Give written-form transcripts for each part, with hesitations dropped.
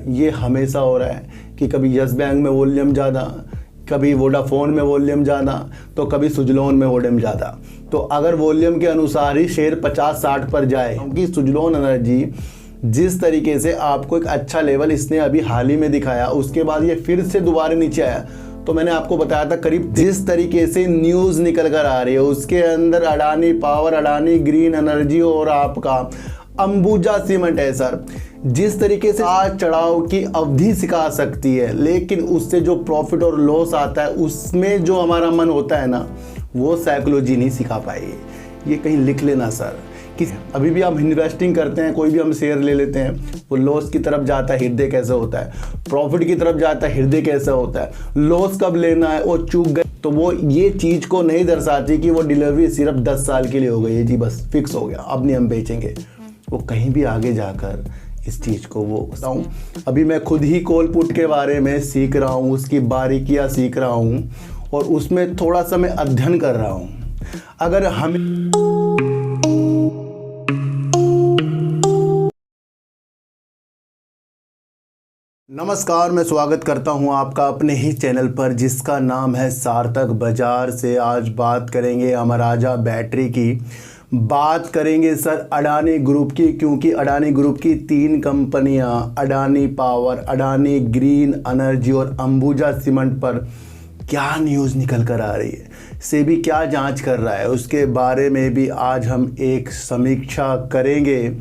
ये हमेशा हो रहा है कि कभी यस बैंक में वॉल्यूम ज़्यादा, कभी वोडाफोन में वॉल्यूम ज़्यादा, तो कभी सुजलोन में वॉल्यूम ज़्यादा। तो अगर वॉल्यूम के अनुसार ही शेयर 50-60 पर जाए, क्योंकि सुजलोन एनर्जी जिस तरीके से आपको एक अच्छा लेवल इसने अभी हाल ही में दिखाया, उसके बाद ये फिर से दोबारा नीचे आया। तो मैंने आपको बताया था करीब जिस तरीके से न्यूज़ निकल कर आ रही है उसके अंदर Adani power, Adani green energy और आपका अंबुजा सीमेंट है सर, जिस तरीके से आज चढ़ाव की अवधि सिखा सकती है, लेकिन उससे जो प्रॉफिट और लॉस आता है उसमें जो हमारा मन होता है ना, वो साइकोलॉजी नहीं सिखा पाएगी। ये कहीं लिख लेना सर कि अभी भी हम इन्वेस्टिंग करते हैं, कोई भी हम शेयर ले लेते हैं, वो लॉस की तरफ जाता है हृदय कैसे होता है, प्रॉफिट की तरफ जाता है हृदय कैसे होता है, लॉस कब लेना है वो चूक गए, तो वो ये चीज़ को नहीं दर्शाती कि वो डिलीवरी सिर्फ 10 साल के लिए हो गई है जी, बस फिक्स हो गया अब नहीं हम बेचेंगे। वो कहीं भी आगे जाकर इस चीज़ को वो बताऊँ। अभी मैं खुद ही कॉल पुट के बारे में सीख रहा हूँ, उसकी बारीकियाँ सीख रहा हूँ और उसमें थोड़ा सा मैं अध्ययन कर रहा हूँ। अगर हम नमस्कार, मैं स्वागत करता हूं आपका अपने ही चैनल पर जिसका नाम है सार्थक बाजार से। आज बात करेंगे अमराजा बैटरी की, बात करेंगे सर अडानी ग्रुप की, क्योंकि अडानी ग्रुप की 3 कंपनियां Adani power, Adani green energy और अंबुजा सीमेंट पर क्या न्यूज़ निकल कर आ रही है, सेबी क्या जांच कर रहा है, उसके बारे में भी आज हम एक समीक्षा करेंगे।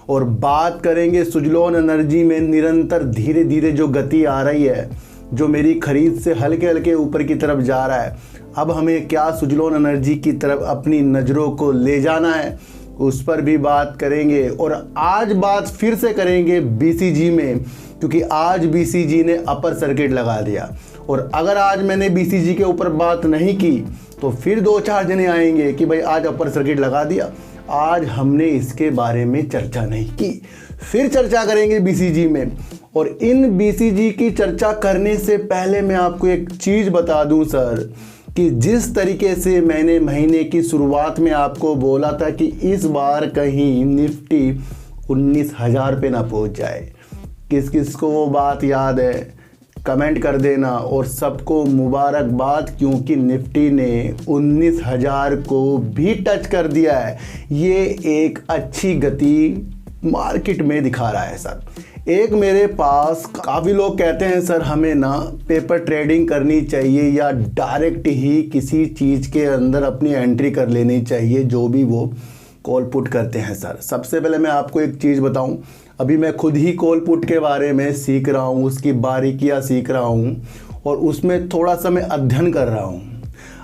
और बात करेंगे सुजलोन एनर्जी में निरंतर धीरे धीरे जो गति आ रही है, जो मेरी खरीद से हल्के हल्के ऊपर की तरफ जा रहा है, अब हमें क्या सुजलोन एनर्जी की तरफ अपनी नज़रों को ले जाना है, उस पर भी बात करेंगे। और आज बात फिर से करेंगे बीसीजी में, क्योंकि आज बीसीजी ने अपर सर्किट लगा दिया। और अगर आज मैंने बीसीजी के ऊपर बात नहीं की तो फिर 2-4 जने आएंगे कि भाई आज अपर सर्किट लगा दिया, आज हमने इसके बारे में चर्चा नहीं की। फिर चर्चा करेंगे बीसीजी में। और इन बीसीजी की चर्चा करने से पहले मैं आपको एक चीज़ बता दूं सर, कि जिस तरीके से मैंने महीने की शुरुआत में आपको बोला था कि इस बार कहीं निफ्टी 19,000 पे ना पहुंच जाए, किस किस को वो बात याद है कमेंट कर देना। और सबको मुबारकबाद, क्योंकि निफ्टी ने 19,000 को भी टच कर दिया है। ये एक अच्छी गति मार्केट में दिखा रहा है सर। एक मेरे पास काफ़ी लोग कहते हैं सर हमें ना पेपर ट्रेडिंग करनी चाहिए या डायरेक्ट ही किसी चीज़ के अंदर अपनी एंट्री कर लेनी चाहिए, जो भी वो कॉल पुट करते हैं सर। सबसे पहले मैं आपको एक चीज़ बताऊं, अभी मैं खुद ही कॉल पुट के बारे में सीख रहा हूं, उसकी बारीकियां सीख रहा हूं और उसमें थोड़ा सा मैं अध्ययन कर रहा हूं।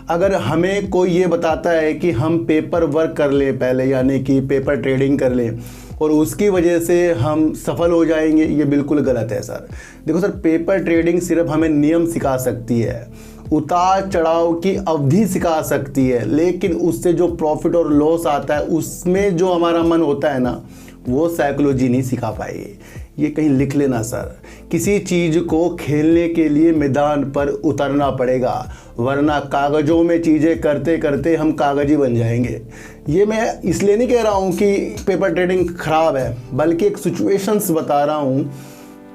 अगर हमें कोई ये बताता है कि हम पेपर वर्क कर लें पहले, यानी कि पेपर ट्रेडिंग कर लें और उसकी वजह से हम सफल हो जाएंगे, ये बिल्कुल गलत है सर। देखो सर, पेपर ट्रेडिंग सिर्फ हमें नियम सिखा सकती है, उतार चढ़ाव की अवधि सिखा सकती है, लेकिन उससे जो प्रॉफिट और लॉस आता है उसमें जो हमारा मन होता है ना, वो साइकोलॉजी नहीं सिखा पाएगी। ये कहीं लिख लेना सर। किसी चीज़ को खेलने के लिए मैदान पर उतरना पड़ेगा, वरना कागज़ों में चीज़ें करते करते हम कागजी बन जाएंगे। ये मैं इसलिए नहीं कह रहा हूँ कि पेपर ट्रेडिंग ख़राब है, बल्कि एक सिचुएशंस बता रहा हूँ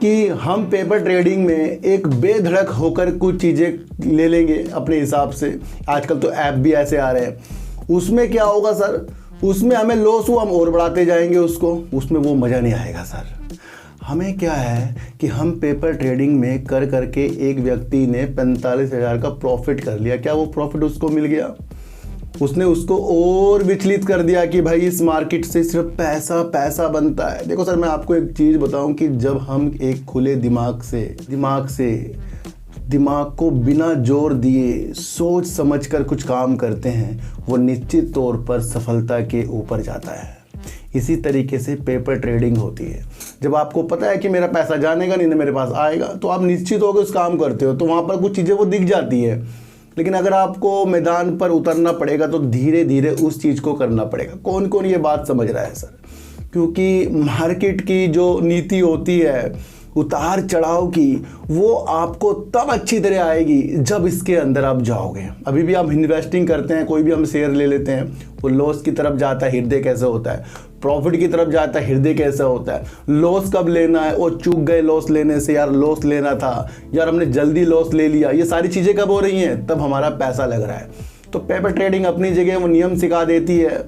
कि हम पेपर ट्रेडिंग में एक बेधड़क होकर कुछ चीज़ें ले लेंगे अपने हिसाब से। आजकल तो ऐप भी ऐसे आ रहे हैं, उसमें क्या होगा सर, उसमें हमें लॉस हुआ हम और बढ़ाते जाएंगे उसको, उसमें वो मज़ा नहीं आएगा सर। हमें क्या है कि हम पेपर ट्रेडिंग में कर करके एक व्यक्ति ने 45,000 का प्रॉफिट कर लिया, क्या वो प्रॉफिट उसको मिल गया? उसने उसको और विचलित कर दिया कि भाई इस मार्केट से सिर्फ पैसा पैसा बनता है। देखो सर, मैं आपको एक चीज़ बताऊं कि जब हम एक खुले दिमाग को बिना जोर दिए सोच समझकर कुछ काम करते हैं, वो निश्चित तौर पर सफलता के ऊपर जाता है। इसी तरीके से पेपर ट्रेडिंग होती है। जब आपको पता है कि मेरा पैसा जानेगा नहीं ना मेरे पास आएगा, तो आप निश्चित होकर उस काम करते हो, तो वहाँ पर कुछ चीज़ें वो दिख जाती है। लेकिन अगर आपको मैदान पर उतरना पड़ेगा तो धीरे धीरे उस चीज़ को करना पड़ेगा। कौन कौन ये बात समझ रहा है सर? क्योंकि मार्केट की जो नीति होती है उतार चढ़ाव की, वो आपको तब अच्छी तरह आएगी जब इसके अंदर आप जाओगे। अभी भी आप इन्वेस्टिंग करते हैं, कोई भी हम शेयर ले लेते हैं, वो लॉस की तरफ जाता है, हृदय कैसे होता है, प्रॉफिट की तरफ जाता है, हृदय कैसा होता है, लॉस कब लेना है, वो चूक गए लॉस लेने से, यार लॉस लेना था, यार हमने जल्दी लॉस ले लिया, ये सारी चीज़ें कब हो रही हैं, तब हमारा पैसा लग रहा है। तो पेपर ट्रेडिंग अपनी जगह वो नियम सिखा देती है,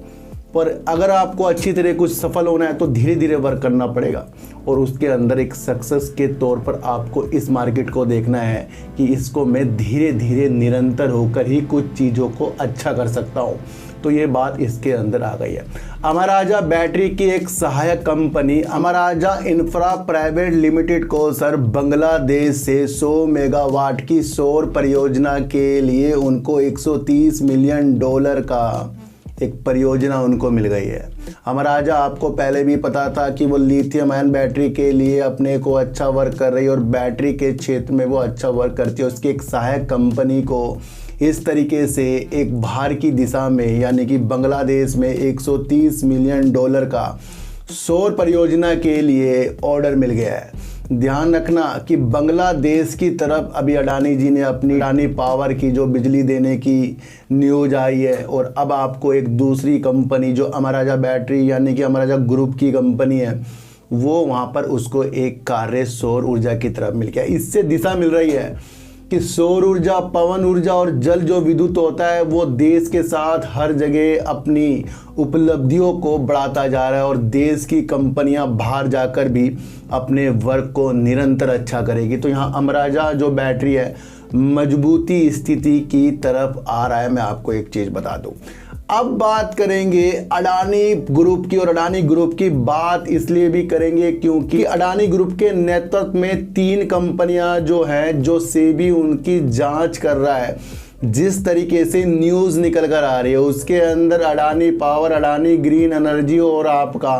पर अगर आपको अच्छी तरह कुछ सफल होना है तो धीरे धीरे वर्क करना पड़ेगा, और उसके अंदर एक सक्सेस के तौर पर आपको इस मार्केट को देखना है कि इसको मैं धीरे धीरे निरंतर होकर ही कुछ चीज़ों को अच्छा कर सकता हूँ। तो ये बात इसके अंदर आ गई है। अमराजा बैटरी की एक सहायक company Amaraja infra private limited को सर बांग्लादेश से 100 मेगावाट की सौर परियोजना के लिए उनको $130 मिलियन का एक परियोजना उनको मिल गई है। अमराजा आपको पहले भी पता था कि वो लिथियम आयन बैटरी के लिए अपने को अच्छा वर्क कर रही है और बैटरी के क्षेत्र में वो अच्छा वर्क करती है। उसकी एक सहायक कंपनी को इस तरीके से एक बाहर की दिशा में यानी कि बांग्लादेश में $130 मिलियन का सौर परियोजना के लिए ऑर्डर मिल गया है। ध्यान रखना कि बांग्लादेश की तरफ अभी अडानी जी ने अपनी अडानी पावर की जो बिजली देने की न्यूज़ आई है, और अब आपको एक दूसरी कंपनी जो अमराजा बैटरी यानी कि अमराजा ग्रुप की कंपनी है, वो वहाँ पर उसको एक कार्य सौर ऊर्जा की तरफ मिल गया। इससे दिशा मिल रही है कि सौर ऊर्जा, पवन ऊर्जा और जल जो विद्युत होता है वो देश के साथ हर जगह अपनी उपलब्धियों को बढ़ाता जा रहा है, और देश की कंपनियां बाहर जाकर भी अपने वर्क को निरंतर अच्छा करेगी। तो यहाँ अमराजा जो बैटरी है मजबूती स्थिति की तरफ आ रहा है। मैं आपको एक चीज़ बता दूं, अब बात करेंगे अडानी ग्रुप की, और अडानी ग्रुप की बात इसलिए भी करेंगे क्योंकि अडानी ग्रुप के नेतृत्व में 3 कंपनियां जो हैं, जो सेबी उनकी जांच कर रहा है। जिस तरीके से न्यूज़ निकल कर आ रही है उसके अंदर Adani power, Adani green energy और आपका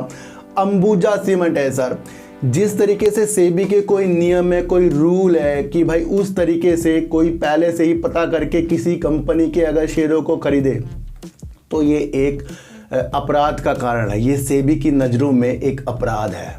अंबुजा सीमेंट है सर। जिस तरीके से सेबी के कोई नियम है, कोई रूल है कि भाई उस तरीके से कोई पहले से ही पता करके किसी कंपनी के अगर शेयरों को खरीदे तो ये एक अपराध का कारण है, ये सेबी की नज़रों में एक अपराध है।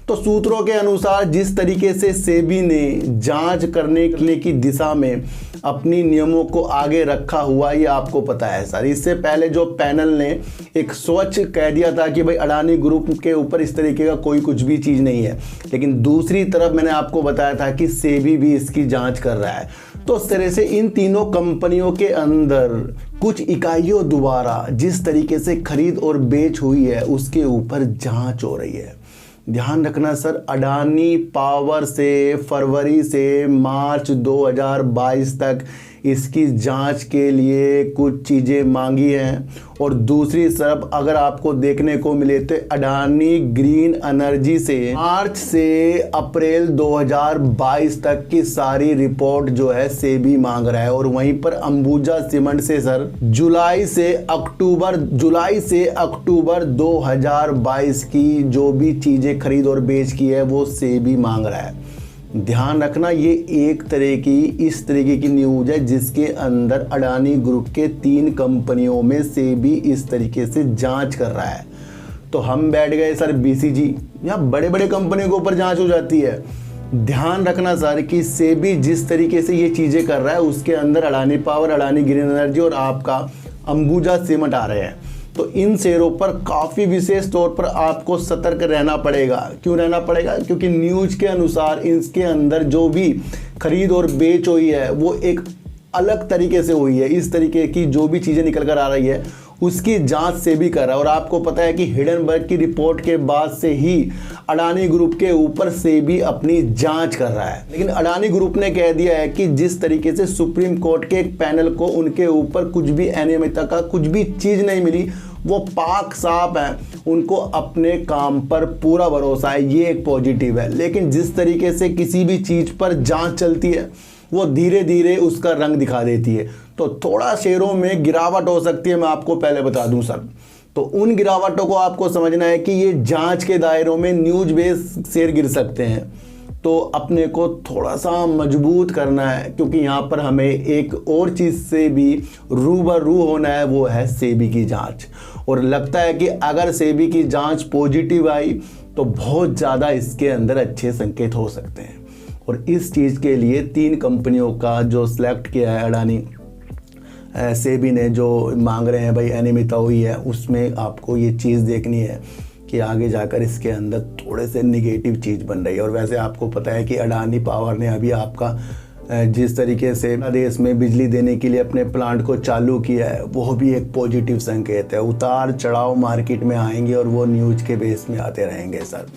तो सूत्रों के अनुसार जिस तरीके से सेबी ने जांच करने की दिशा में अपनी नियमों को आगे रखा हुआ, ये आपको पता है सर। इससे पहले जो पैनल ने एक स्वच्छ कह दिया था कि भाई अडानी ग्रुप के ऊपर इस तरीके का कोई कुछ भी चीज़ नहीं है, लेकिन दूसरी तरफ मैंने आपको बताया था कि सेबी भी इसकी जांच कर रहा है। तो इस तरह से इन तीनों कंपनियों के अंदर कुछ इकाइयों द्वारा जिस तरीके से खरीद और बेच हुई है उसके ऊपर जांच हो रही है। ध्यान रखना सर, अडानी पावर से फरवरी से मार्च 2022 तक इसकी जांच के लिए कुछ चीज़ें मांगी हैं, और दूसरी तरफ अगर आपको देखने को मिले तो अडानी ग्रीन एनर्जी से मार्च से अप्रैल 2022 तक की सारी रिपोर्ट जो है सेबी मांग रहा है। और वहीं पर अंबुजा सीमेंट से सर जुलाई से अक्टूबर 2022 की जो भी चीज़ें खरीद और बेच की है वो सेबी मांग रहा है। ध्यान रखना, ये एक तरह की इस तरीके की न्यूज़ है जिसके अंदर अडानी ग्रुप के 3 कंपनियों में सेबी इस तरीके से जांच कर रहा है। तो हम बैठ गए सर बीसीजी, यहाँ बड़े बड़े कंपनियों के ऊपर जांच हो जाती है। ध्यान रखना सर कि सेबी जिस तरीके से ये चीज़ें कर रहा है उसके अंदर Adani power, Adani green energy और आपका अंबुजा सीमेंट आ रहे हैं। तो इन शेयरों पर काफ़ी विशेष तौर पर आपको सतर्क रहना पड़ेगा। क्यों रहना पड़ेगा? क्योंकि न्यूज़ के अनुसार इसके अंदर जो भी खरीद और बेच हुई है वो एक अलग तरीके से हुई है। इस तरीके की जो भी चीज़ें निकल कर आ रही है उसकी जांच सेबी कर रहा है। और आपको पता है कि हिडनबर्ग की रिपोर्ट के बाद से ही अडानी ग्रुप के ऊपर सेबी अपनी जांच कर रहा है। लेकिन अडानी ग्रुप ने कह दिया है कि जिस तरीके से सुप्रीम कोर्ट के एक पैनल को उनके ऊपर कुछ भी अनियमितता का कुछ भी चीज़ नहीं मिली, वो पाक साफ है, उनको अपने काम पर पूरा भरोसा है, ये एक पॉजिटिव है। लेकिन जिस तरीके से किसी भी चीज़ पर जांच चलती है वो धीरे धीरे उसका रंग दिखा देती है। तो थोड़ा शेयरों में गिरावट हो सकती है, मैं आपको पहले बता दूं सर। तो उन गिरावटों को आपको समझना है कि ये जांच के दायरों में न्यूज़ बेस्ड शेयर गिर सकते हैं। तो अपने को थोड़ा सा मजबूत करना है, क्योंकि यहाँ पर हमें एक और चीज़ से भी रूबरू होना है, वो है सेबी की जांच। और लगता है कि अगर सेबी की जांच पॉजिटिव आई तो बहुत ज़्यादा इसके अंदर अच्छे संकेत हो सकते हैं। और इस चीज़ के लिए 3 कंपनियों का जो सिलेक्ट किया है अडानी सेबी ने, जो मांग रहे हैं भाई अनियमितता हुई है, उसमें आपको ये चीज़ देखनी है कि आगे जाकर इसके अंदर थोड़े से निगेटिव चीज़ बन रही है। और वैसे आपको पता है कि अडानी पावर ने अभी आपका जिस तरीके से देश में बिजली देने के लिए अपने प्लांट को चालू किया है, वो भी एक पॉजिटिव संकेत है। उतार चढ़ाव मार्केट में आएंगे और वो न्यूज के बेस में आते रहेंगे सर।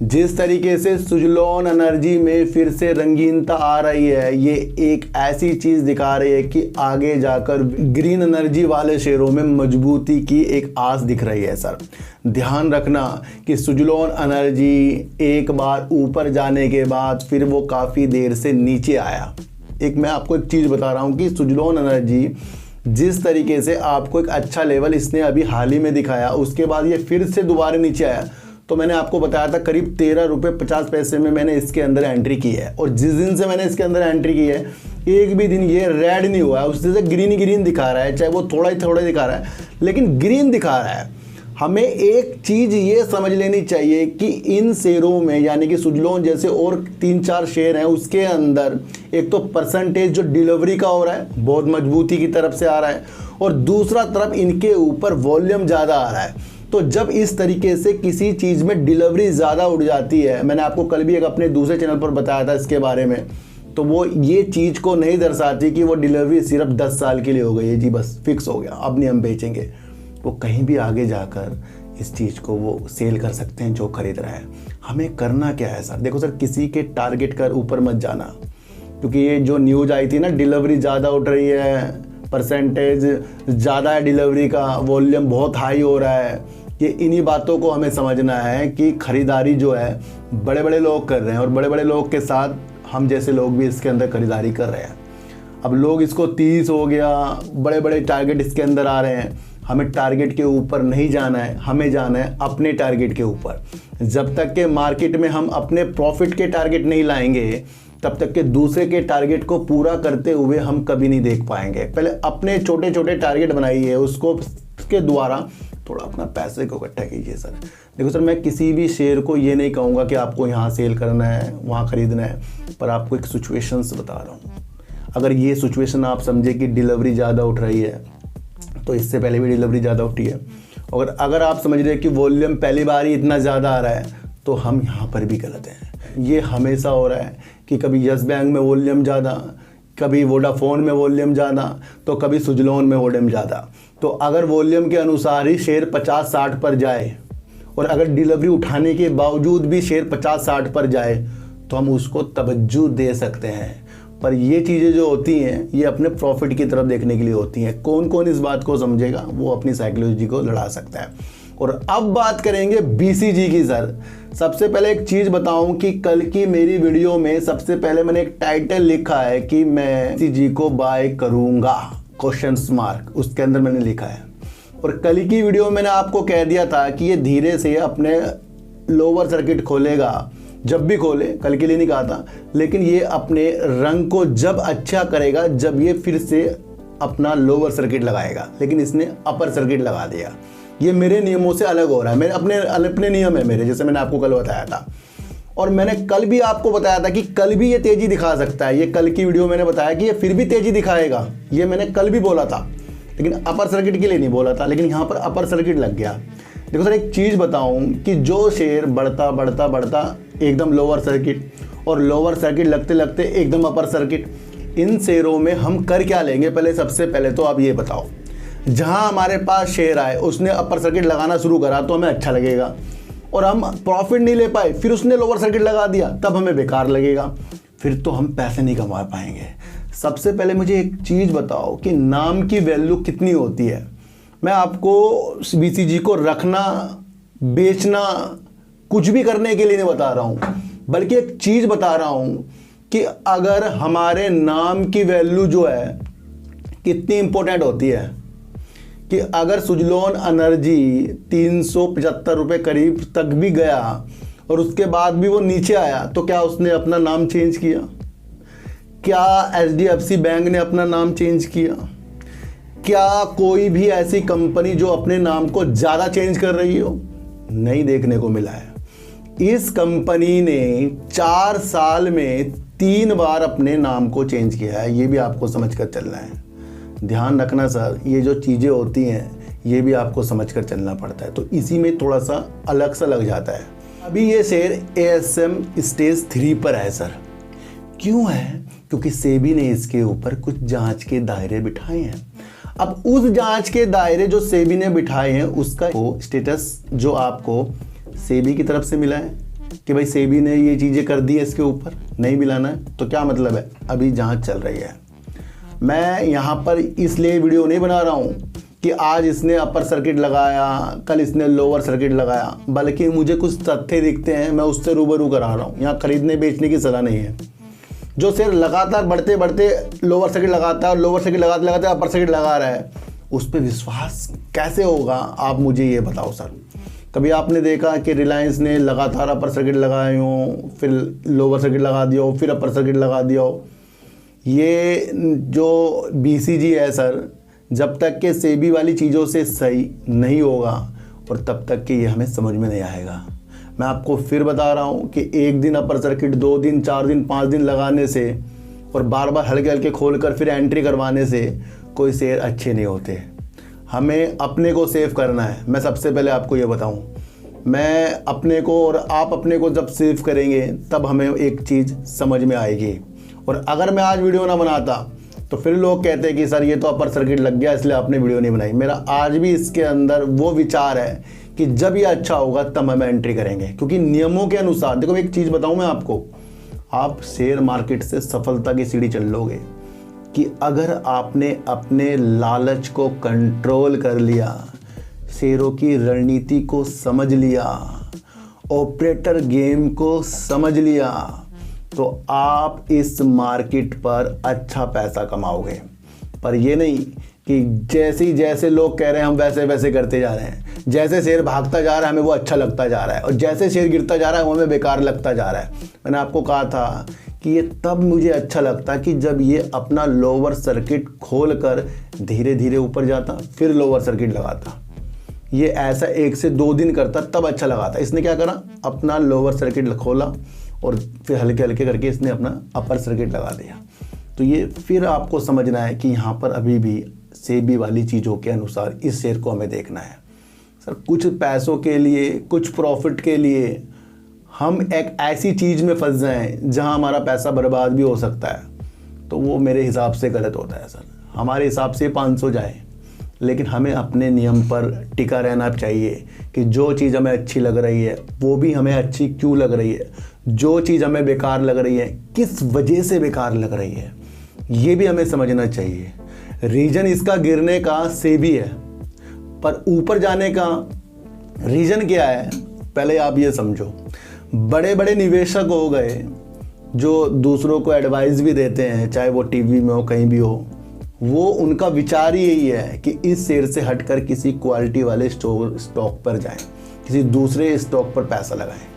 जिस तरीके से सुजलॉन एनर्जी में फिर से रंगीनता आ रही है, ये एक ऐसी चीज़ दिखा रही है कि आगे जाकर ग्रीन एनर्जी वाले शेयरों में मजबूती की एक आस दिख रही है सर। ध्यान रखना कि सुजलॉन एनर्जी एक बार ऊपर जाने के बाद फिर वो काफ़ी देर से नीचे आया। मैं आपको एक चीज़ बता रहा हूँ कि सुजलॉन एनर्जी जिस तरीके से आपको एक अच्छा लेवल इसने अभी हाल ही में दिखाया, उसके बाद ये फिर से दोबारा नीचे आया। तो मैंने आपको बताया था करीब 13 रुपये 50 पैसे में मैंने इसके अंदर एंट्री की है, और जिस दिन से मैंने इसके अंदर एंट्री की है एक भी दिन ये रेड नहीं हुआ है, उससे ग्रीन ग्रीन दिखा रहा है, चाहे वो थोड़ा ही दिखा रहा है लेकिन ग्रीन दिखा रहा है। हमें एक चीज़ ये समझ लेनी चाहिए कि इन शेयरों में, यानी कि सुजलॉन जैसे और 3-4 शेयर हैं, उसके अंदर एक तो परसेंटेज जो डिलीवरी का हो रहा है बहुत मजबूती की तरफ से आ रहा है, और दूसरा तरफ इनके ऊपर वॉल्यूम ज़्यादा आ रहा है। तो जब इस तरीके से किसी चीज़ में डिलीवरी ज़्यादा उड़ जाती है, मैंने आपको कल भी एक अपने दूसरे चैनल पर बताया था इसके बारे में, तो वो ये चीज़ को नहीं दर्शाती कि वो डिलीवरी सिर्फ 10 साल के लिए हो गई है, जी बस फिक्स हो गया अब नहीं हम बेचेंगे। वो कहीं भी आगे जाकर इस चीज़ को वो सेल कर सकते हैं जो खरीद रहा है। हमें करना क्या है सर? देखो सर, किसी के टारगेट कर ऊपर मत जाना, क्योंकि ये जो न्यूज़ आई थी ना, डिलीवरी ज़्यादा उठ रही है, परसेंटेज ज़्यादा है डिलीवरी का, वॉल्यूम बहुत हाई हो रहा है, ये इन्हीं बातों को हमें समझना है कि खरीदारी जो है बड़े बड़े लोग कर रहे हैं, और बड़े बड़े लोग के साथ हम जैसे लोग भी इसके अंदर खरीदारी कर रहे हैं। अब लोग इसको 30 हो गया, बड़े बड़े टारगेट इसके अंदर आ रहे हैं। हमें टारगेट के ऊपर नहीं जाना है, हमें जाना है अपने टारगेट के ऊपर। जब तक के मार्केट में हम अपने प्रॉफिट के टारगेट नहीं लाएंगे, तब तक के दूसरे के टारगेट को पूरा करते हुए हम कभी नहीं देख पाएंगे। पहले अपने छोटे छोटे टारगेट बनाइए, उसके द्वारा थोड़ा अपना पैसे को इकट्ठा कीजिए सर। देखो सर, मैं किसी भी शेयर को ये नहीं कहूँगा कि आपको यहाँ सेल करना है वहाँ ख़रीदना है, पर आपको एक सिचुएशंस बता रहा हूँ। अगर ये सिचुएशन आप समझे कि डिलीवरी ज़्यादा उठ रही है, तो इससे पहले भी डिलीवरी ज़्यादा उठी है, और अगर आप समझ रहे हैं कि वॉल्यूम पहली बार ही इतना ज़्यादा आ रहा है, तो हम यहाँ पर भी गलत हैं। ये हमेशा हो रहा है कि कभी यस बैंक में वॉल्यूम ज़्यादा, कभी वोडाफोन में वॉल्यूम ज़्यादा, तो कभी सुजलॉन में वॉल्यूम ज़्यादा। तो अगर वॉल्यूम के अनुसार ही शेयर 50-60 पर जाए, और अगर डिलीवरी उठाने के बावजूद भी शेयर 50-60 पर जाए, तो हम उसको तवज्जो दे सकते हैं। पर ये चीज़ें जो होती हैं, ये अपने प्रॉफिट की तरफ देखने के लिए होती हैं। कौन कौन इस बात को समझेगा, वो अपनी साइकोलॉजी को लड़ा सकता है। और अब बात करेंगे BCG की सर। सबसे पहले एक चीज़ बताऊं कि कल की मेरी वीडियो में सबसे पहले मैंने एक टाइटल लिखा है कि मैं BCG को बाय करूंगा, क्वेश्चंस मार्क, उसके अंदर मैंने लिखा है। और कल की वीडियो में मैंने आपको कह दिया था कि ये धीरे से अपने लोअर सर्किट खोलेगा, जब भी खोले, कल के लिए नहीं कहा था, लेकिन ये अपने रंग को जब अच्छा करेगा जब ये फिर से अपना लोअर सर्किट लगाएगा। लेकिन इसने अपर सर्किट लगा दिया। ये मेरे नियमों से अलग हो रहा है, मेरे अपने नियम है मेरे, जैसे मैंने आपको कल बताया था। और मैंने कल भी आपको बताया था कि कल भी ये तेज़ी दिखा सकता है। ये कल की वीडियो मैंने बताया कि ये फिर भी तेज़ी दिखाएगा, ये मैंने कल भी बोला था, लेकिन अपर सर्किट के लिए नहीं बोला था, लेकिन यहाँ पर अपर सर्किट लग गया। देखो सर, एक चीज़ बताऊँ कि जो शेयर बढ़ता बढ़ता बढ़ता एकदम लोअर सर्किट, और लोअर सर्किट लगते लगते एकदम अपर सर्किट, इन शेयरों में हम कर क्या लेंगे? पहले सबसे पहले तो आप ये बताओ, जहां हमारे पास शेयर आए उसने अपर सर्किट लगाना शुरू करा तो हमें अच्छा लगेगा, और हम प्रॉफिट नहीं ले पाए, फिर उसने लोअर सर्किट लगा दिया, तब हमें बेकार लगेगा, फिर तो हम पैसे नहीं कमा पाएंगे। सबसे पहले मुझे एक चीज़ बताओ कि नाम की वैल्यू कितनी होती है। मैं आपको BCG को रखना, बेचना, कुछ भी करने के लिए नहीं बता रहा हूँ, बल्कि एक चीज़ बता रहा हूँ कि अगर हमारे नाम की वैल्यू जो है कितनी इंपॉर्टेंट होती है, कि अगर सुजलॉन एनर्जी 375 रुपये करीब तक भी गया और उसके बाद भी वो नीचे आया, तो क्या उसने अपना नाम चेंज किया? क्या HDFC बैंक ने अपना नाम चेंज किया? क्या कोई भी ऐसी कंपनी जो अपने नाम को ज़्यादा चेंज कर रही हो? नहीं देखने को मिला है। इस कंपनी ने 4 साल में 3 बार अपने नाम को चेंज किया है, ये भी आपको समझ कर चलना है। ध्यान रखना सर, ये जो चीज़ें होती हैं ये भी आपको समझकर चलना पड़ता है। तो इसी में थोड़ा सा अलग सा लग जाता है। अभी ये शेयर ASM स्टेज 3 पर है सर। क्यों है? क्योंकि सेबी ने इसके ऊपर कुछ जांच के दायरे बिठाए हैं। अब उस जांच के दायरे जो सेबी ने बिठाए हैं उसका स्टेटस जो आपको सेबी की तरफ से मिला है कि भाई सेबी ने ये चीज़ें कर दी है, इसके ऊपर नहीं मिलाना है, तो क्या मतलब है? अभी जांच चल रही है। मैं यहाँ पर इसलिए वीडियो नहीं बना रहा हूँ कि आज इसने अपर सर्किट लगाया, कल इसने लोअर सर्किट लगाया, बल्कि मुझे कुछ तथ्य दिखते हैं, मैं उससे रूबरू करा रहा हूँ। यहाँ खरीदने बेचने की सलाह नहीं है। जो शेयर लगातार बढ़ते बढ़ते लोअर सर्किट लगाता है और लोअर सर्किट लगाते लगाते अपर सर्किट लगा रहा है, उस पर विश्वास कैसे होगा? आप मुझे ये बताओ सर। कभी आपने देखा कि रिलायंस ने लगातार अपर सर्किट लगाए हो, फिर लोअर सर्किट लगा दिया हो, फिर अपर सर्किट लगा दिया हो? ये जो BCG है सर, जब तक के सेबी वाली चीज़ों से सही नहीं होगा और तब तक कि ये हमें समझ में नहीं आएगा। मैं आपको फिर बता रहा हूँ कि एक दिन अपर सर्किट, 2 दिन, 4 दिन, 5 दिन लगाने से और बार बार हल्के हल्के खोल कर फिर एंट्री करवाने से कोई शेयर अच्छे नहीं होते। हमें अपने को सेव करना है। मैं सबसे पहले आपको ये बताऊँ, मैं अपने को और आप अपने को जब सेव करेंगे तब हमें एक चीज़ समझ में आएगी। और अगर मैं आज वीडियो ना बनाता तो फिर लोग कहते हैं कि सर ये तो अपर सर्किट लग गया इसलिए आपने वीडियो नहीं बनाई। मेरा आज भी इसके अंदर वो विचार है कि जब ये अच्छा होगा तब हम एंट्री करेंगे, क्योंकि नियमों के अनुसार। देखो एक चीज़ बताऊं मैं आपको, आप शेयर मार्केट से सफलता की सीढ़ी चल लोगे कि अगर आपने अपने लालच को कंट्रोल कर लिया, शेयरों की रणनीति को समझ लिया, ऑपरेटर गेम को समझ लिया, तो आप इस मार्केट पर अच्छा पैसा कमाओगे। पर ये नहीं कि जैसे लोग कह रहे हैं हम वैसे वैसे करते जा रहे हैं। जैसे शेयर भागता जा रहा है हमें वो अच्छा लगता जा रहा है, और जैसे शेयर गिरता जा रहा है वो हमें बेकार लगता जा रहा है। मैंने आपको कहा था कि ये तब मुझे अच्छा लगता कि जब ये अपना लोअर सर्किट खोल कर धीरे धीरे ऊपर जाता, फिर लोअर सर्किट लगाता। ये ऐसा 1 से 2 दिन करता तब अच्छा लगाता। इसने क्या करा? अपना लोअर सर्किट खोला और फिर हल्के हल्के करके इसने अपना अपर सर्किट लगा दिया। तो ये फिर आपको समझना है कि यहाँ पर अभी भी सेबी वाली चीज़ों के अनुसार इस शेयर को हमें देखना है। सर कुछ पैसों के लिए, कुछ प्रॉफिट के लिए हम एक ऐसी चीज़ में फंस जाएं जहाँ हमारा पैसा बर्बाद भी हो सकता है, तो वो मेरे हिसाब से गलत होता है सर। हमारे हिसाब से 500 जाए, लेकिन हमें अपने नियम पर टिका रहना चाहिए कि जो चीज़ हमें अच्छी लग रही है वो भी हमें अच्छी क्यों लग रही है, जो चीज़ हमें बेकार लग रही है किस वजह से बेकार लग रही है, ये भी हमें समझना चाहिए। रीजन इसका गिरने का सेबी है, पर ऊपर जाने का रीजन क्या है पहले आप ये समझो। बड़े बड़े निवेशक हो गए जो दूसरों को एडवाइस भी देते हैं, चाहे वो टीवी में हो कहीं भी हो, वो उनका विचार ही यही है कि इस शेयर से हटकर किसी क्वालिटी वाले स्टॉक पर जाएं, किसी दूसरे स्टॉक पर पैसा लगाएं।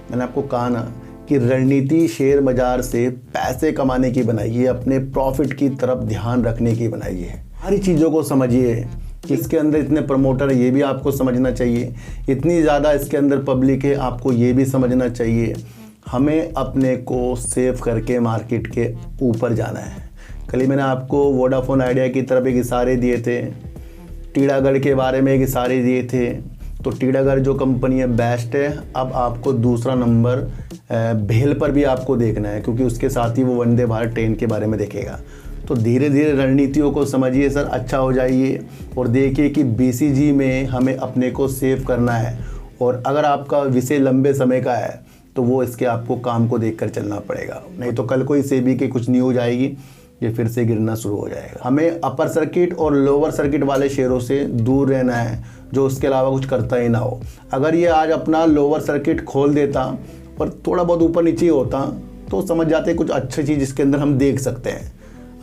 मैंने आपको कहा ना कि रणनीति शेयर बाजार से पैसे कमाने की बनाइए, अपने प्रॉफिट की तरफ ध्यान रखने की बनाइए। सारी चीज़ों को समझिए कि इसके अंदर इतने प्रमोटर है, ये भी आपको समझना चाहिए। इतनी ज़्यादा इसके अंदर पब्लिक है, आपको ये भी समझना चाहिए। हमें अपने को सेव करके मार्केट के ऊपर जाना है। कल ही मैंने आपको वोडाफोन आइडिया की तरफ एक इशारे दिए थे, टीड़ागढ़ के बारे में एक इशारे दिए थे। तो टीड़ागढ़ जो कंपनी है बेस्ट है। अब आपको दूसरा नंबर भेल पर भी आपको देखना है, क्योंकि उसके साथ ही वो वंदे भारत ट्रेन के बारे में देखेगा। तो धीरे धीरे रणनीतियों को समझिए सर, अच्छा हो जाइए और देखिए कि BCG में हमें अपने को सेव करना है। और अगर आपका विषय लंबे समय का है तो वो इसके आपको काम को देखकर चलना पड़ेगा, नहीं तो कल कोई सेबी की कुछ न्यूज आएगी ये फिर से गिरना शुरू हो जाएगा। हमें अपर सर्किट और लोअर सर्किट वाले शेयरों से दूर रहना है जो उसके अलावा कुछ करता ही ना हो। अगर ये आज अपना लोअर सर्किट खोल देता पर थोड़ा बहुत ऊपर नीचे होता तो समझ जाते कुछ अच्छी चीज़ इसके अंदर हम देख सकते हैं।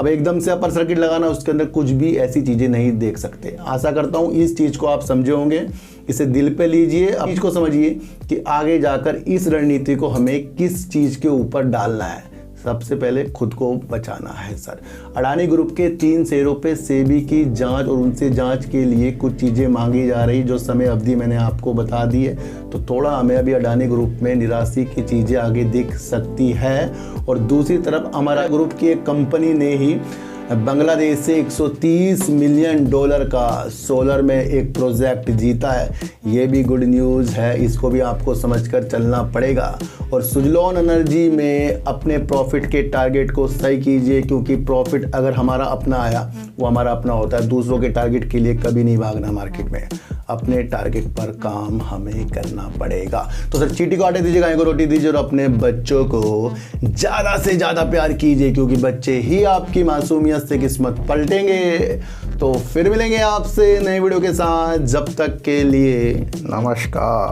अब एकदम से अपर सर्किट लगाना, उसके अंदर कुछ भी ऐसी चीज़ें नहीं देख सकते। आशा करता हूँ इस चीज़ को आप समझे होंगे, इसे दिल पे लीजिए, अब चीज़ को समझिए कि आगे जाकर इस रणनीति को हमें किस चीज़ के ऊपर डालना है। सबसे पहले खुद को बचाना है सर। अडानी ग्रुप के 3 शेयरों पे सेबी की जांच और उनसे जांच के लिए कुछ चीज़ें मांगी जा रही, जो समय अवधि मैंने आपको बता दी है। तो थोड़ा हमें अभी अडानी ग्रुप में निराशा की चीज़ें आगे दिख सकती है। और दूसरी तरफ अमरा ग्रुप की एक कंपनी ने ही बांग्लादेश से 130 मिलियन डॉलर का सोलर में एक प्रोजेक्ट जीता है। ये भी गुड न्यूज़ है, इसको भी आपको समझकर चलना पड़ेगा। और सुजलॉन एनर्जी में अपने प्रॉफिट के टारगेट को सही कीजिए, क्योंकि प्रॉफिट अगर हमारा अपना आया वो हमारा अपना होता है। दूसरों के टारगेट के लिए कभी नहीं भागना मार्केट में, अपने टारगेट पर काम हमें करना पड़ेगा। तो सर चींटी को आटे दीजिए, गाय को रोटी दीजिए और अपने बच्चों को ज़्यादा से ज़्यादा प्यार कीजिए, क्योंकि बच्चे ही आपकी मासूमियत से किस्मत पलटेंगे। तो फिर मिलेंगे आपसे नए वीडियो के साथ, जब तक के लिए नमस्कार।